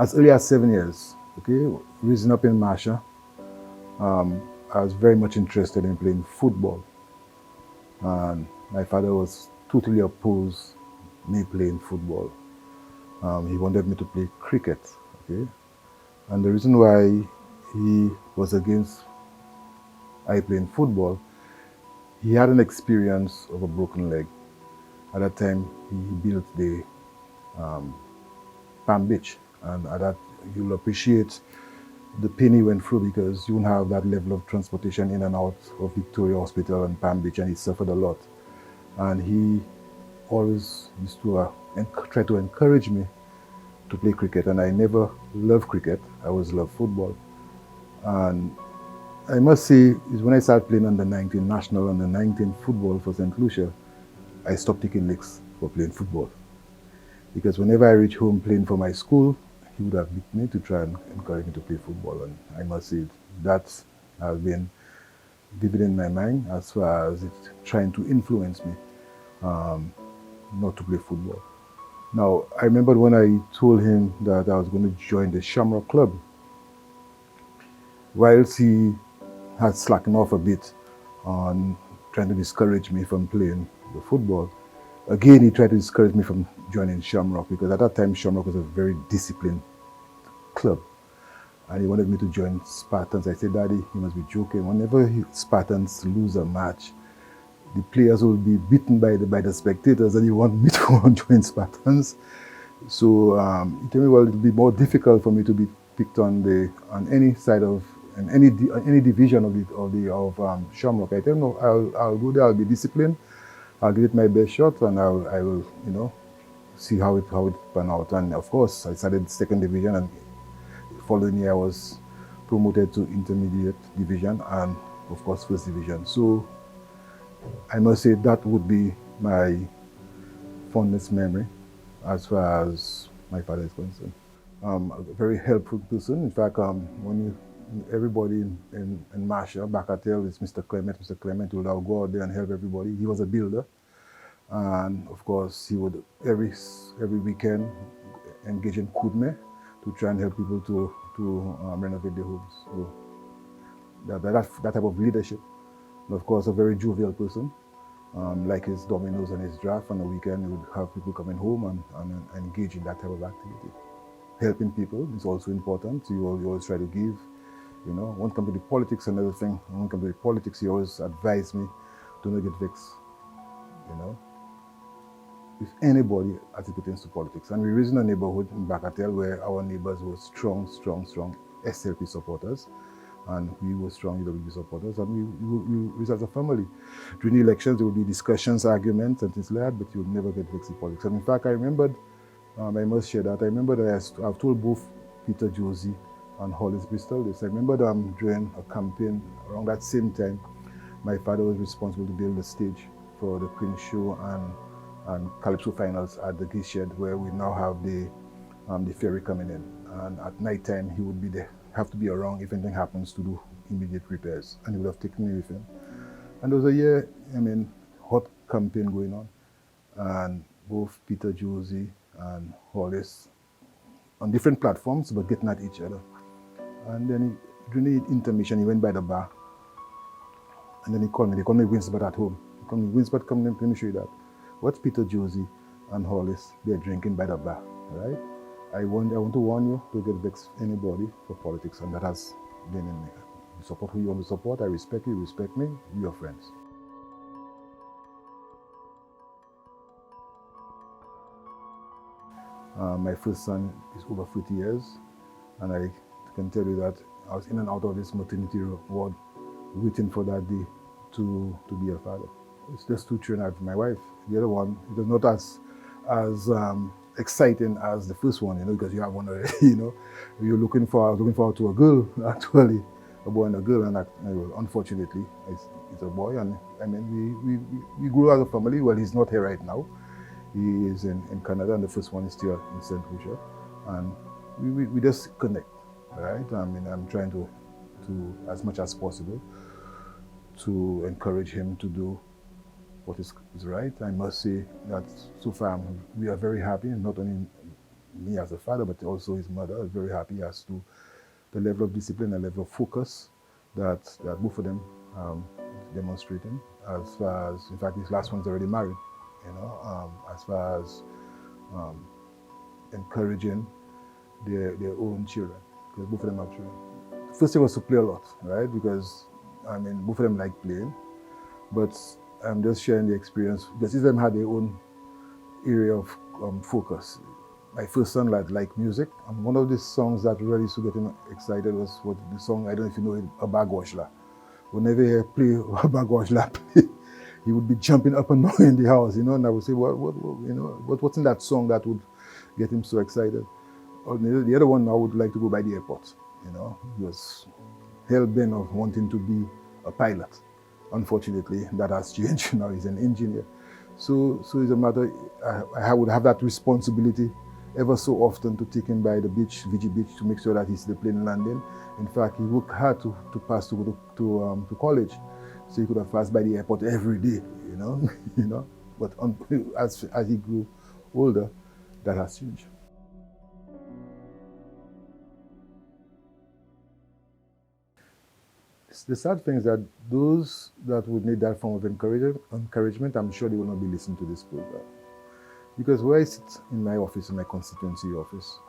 as early as 7 years, okay, raising up in Masha, I was very much interested in playing football. And my father was totally opposed me playing football. He wanted me to play cricket, okay? And the reason why he was against I playing football, he had an experience of a broken leg. At that time, he built the Palm Beach, and at that, you'll appreciate the pain he went through because you won't have that level of transportation in and out of Victoria Hospital and Palm Beach, and he suffered a lot. And he always used to try to encourage me to play cricket, and I never loved cricket. I always loved football. And I must say, is when I started playing under 19 national, under 19 football for St. Lucia, I stopped taking licks for playing football. Because whenever I reach home playing for my school, he would have beat me to try and encourage me to play football. And I must say, that has been vivid in my mind as far as it trying to influence me not to play football. Now, I remember when I told him that I was going to join the Shamrock Club, whilst he had slackened off a bit on trying to discourage me from playing the football, again, he tried to discourage me from joining Shamrock because at that time, Shamrock was a very disciplined club. And he wanted me to join Spartans. I said, Daddy, you must be joking. Whenever Spartans lose a match, the players will be beaten by the spectators, and you want me to go and join Spartans. So he told me, well, it'll be more difficult for me to be picked on any side of any division of Shamrock. I tell him, no, I'll go there. I'll be disciplined. I'll give it my best shot, and I will see how it pan out. And of course, I started second division, and the following year I was promoted to intermediate division, and of course first division. So I must say that would be my fondest memory as far as my father is concerned. A very helpful person. In fact, everybody in Marshall, Bakatel is Mr. Clement. Mr. Clement would go out there and help everybody. He was a builder. And of course, he would every weekend engage in Kudme to try and help people to renovate their homes. So that type of leadership. And of course, a very jovial person. Like his dominoes and his draft on the weekend, he would have people coming home and engage in that type of activity. Helping people is also important. So you always try to give. When it comes to the politics, another thing. When it comes to the politics, he always advised me, do not get vexed. With anybody as it pertains to politics. And we raised in a neighborhood in Bakatel where our neighbors were strong SLP supporters. And we were strong UWB supporters. And we raised as a family. During the elections, there would be discussions, arguments, and things like that, but you would never get vexed in politics. And in fact, I remembered, I must share that, I remember that I've told both Peter Josie and Hollis Bristol this. I remember during a campaign around that same time, my father was responsible to build the stage for the Queen Show and Calypso finals at the Geese Shed, where we now have the ferry coming in. And at night time, he would be there, have to be around if anything happens to do immediate repairs. And he would have taken me with him. And there was a year, hot campaign going on. And both Peter Josie and Hollis on different platforms, but getting at each other. And then during the intermission, he went by the bar. And then he called me. They called me Winsbert at home. He called me, Winsbert, come, let me show you that. What's Peter Josie and Hollis? They're drinking by the bar, right? I want to warn you to get vexed anybody for politics, and that has been in me. You support who you want to support. I respect you, respect me. We are friends. My first son is over 30 years, and I can tell you that I was in and out of this maternity ward waiting for that day to be a father. It's just 2 children. I have my wife. The other one, it was not as exciting as the first one, because you have one already, I was looking forward to a girl, actually, a boy and a girl, and unfortunately, it's a boy. And we grew as a family. Well, he's not here right now. He is in Canada, and the first one is still in St. Lucia. And we just connect, right? I'm trying to, as much as possible, to encourage him to do what is right. I must say that so far we are very happy, not only me as a father, but also his mother. I was very happy as to the level of discipline and level of focus that both of them demonstrating. As far as, in fact, this last one's already married, as far as encouraging their own children, because both of them have children. First thing was to play a lot, right? Because, both of them like playing, but I'm just sharing the experience, because each of them had their own area of focus. My first son liked music, and one of the songs that really used to get him excited was the song, I don't know if you know it, Abagwashla. Whenever he play Abagwashla, he would be jumping up and down in the house, and I would say, what's in that song that would get him so excited? Or the other one, I would like to go by the airport. He was hell-bent of wanting to be a pilot. Unfortunately, that has changed. Now he's an engineer. So it's a matter, I would have that responsibility ever so often to take him by the beach, VG Beach, to make sure that he's the plane landing. In fact, he worked hard to pass to go to college. So he could have passed by the airport every day, But as he grew older, that has changed. The sad thing is that those that would need that form of encouragement, I'm sure they will not be listening to this program. Because where I sit in my office, in my constituency office,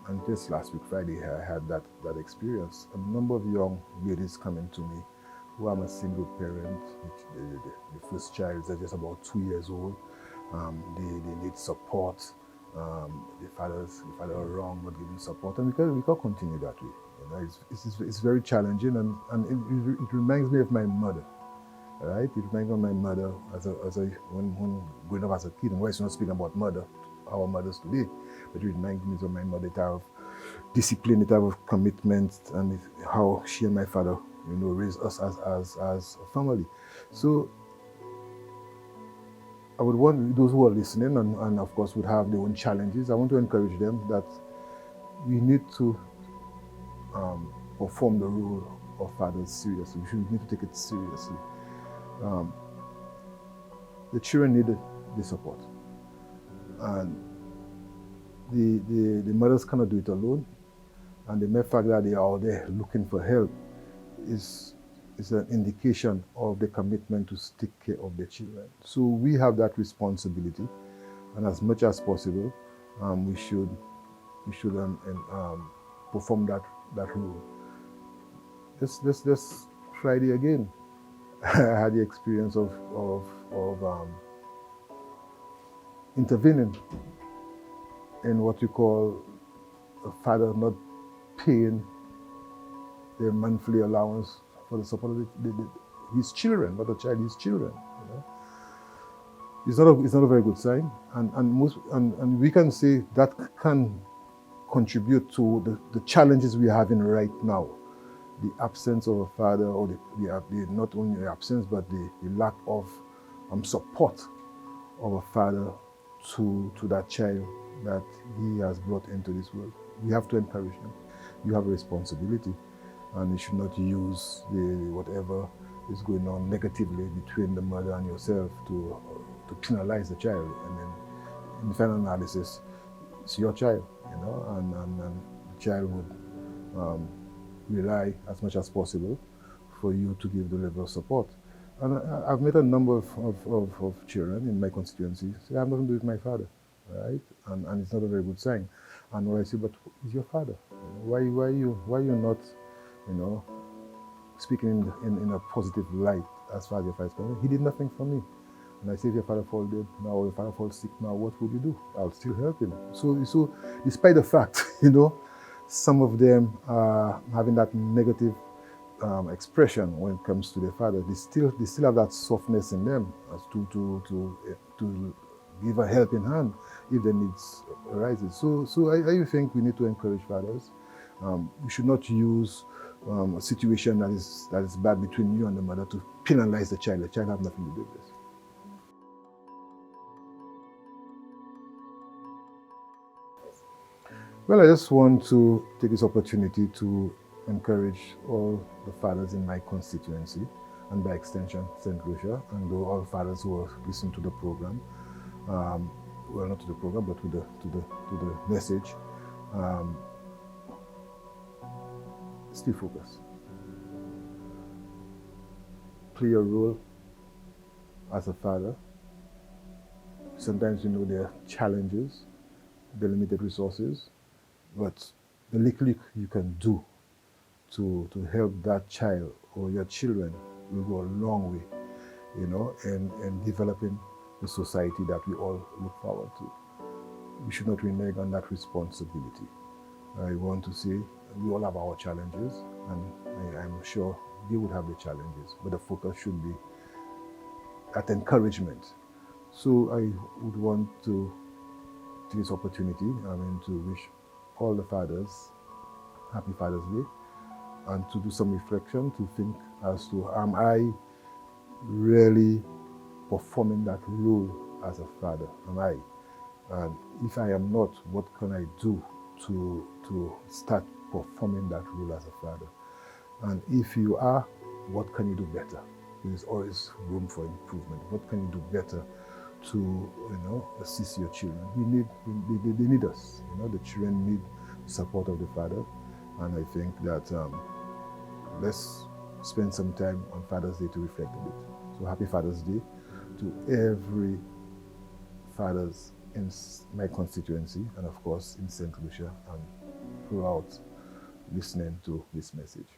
and just last week, Friday, I had that experience. A number of young ladies coming to me who I'm a single parent. The first child is just about 2 years old. They need support. The father are wrong, not giving support, and we can't continue that way. It's very challenging, and it reminds me of my mother. Right? It reminds me of my mother when growing up as a kid. And why it's not speaking about our mothers today, but it reminds me of my mother, the type of discipline, the type of commitment, and how she and my father, raised us as a family. So I would want those who are listening and of course would have their own challenges, I want to encourage them that we need to perform the role of fathers seriously. We need to take it seriously. The children need the support, and the mothers cannot do it alone, and the mere fact that they are out there looking for help is an indication of the commitment to take care of their children. So we have that responsibility, and as much as possible, we should perform that role. This Friday again, I had the experience of intervening in what you call a father not paying their monthly allowance for the support of his children, not the child, his children. It's not a very good sign, and we can say that can contribute to the challenges we are having right now. The absence of a father, or the not only the absence, but the lack of support of a father to that child that he has brought into this world. We have to encourage them. You have a responsibility, and you should not use whatever is going on negatively between the mother and yourself to penalize the child. And then in the final analysis, it's your child, and the child would rely as much as possible for you to give the level of support. And I've met a number of children in my constituency say, I have nothing to do with my father, right? And it's not a very good sign. And when I say, but he's your father. Why are you not, speaking in a positive light as far as your father is concerned? He did nothing for me. And I say, if your father falls dead now, or your father falls sick now, what would you do? I'll still help him. So despite the fact, some of them are having that negative expression when it comes to their father, they still have that softness in them as to give a helping hand if the needs arises. So I think we need to encourage fathers. We should not use a situation that is bad between you and the mother to penalize the child. The child has nothing to do with this. Well, I just want to take this opportunity to encourage all the fathers in my constituency, and by extension, St. Lucia, and all fathers who are listening to the program. well, not to the program, but to the message. Um, Stay focused. Play your role as a father. Sometimes there are challenges, the limited resources, but the little you can do to help that child or your children will go a long way, in developing the society that we all look forward to. We should not renege on that responsibility. I want to say we all have our challenges, and I'm sure they would have the challenges, but the focus should be at encouragement. So I would want to take this opportunity, to wish all the fathers happy Father's Day, and to do some reflection, to think as to, am I really performing that role as a father? Am I? And if I am not, what can I do to start performing that role as a father? And if you are, what can you do better? There's always room for improvement. What can you do better to assist your children? They need us. The children need the support of the father. And I think that let's spend some time on Father's Day to reflect a bit. So happy Father's Day to every fathers in my constituency, and of course in St. Lucia, and throughout listening to this message.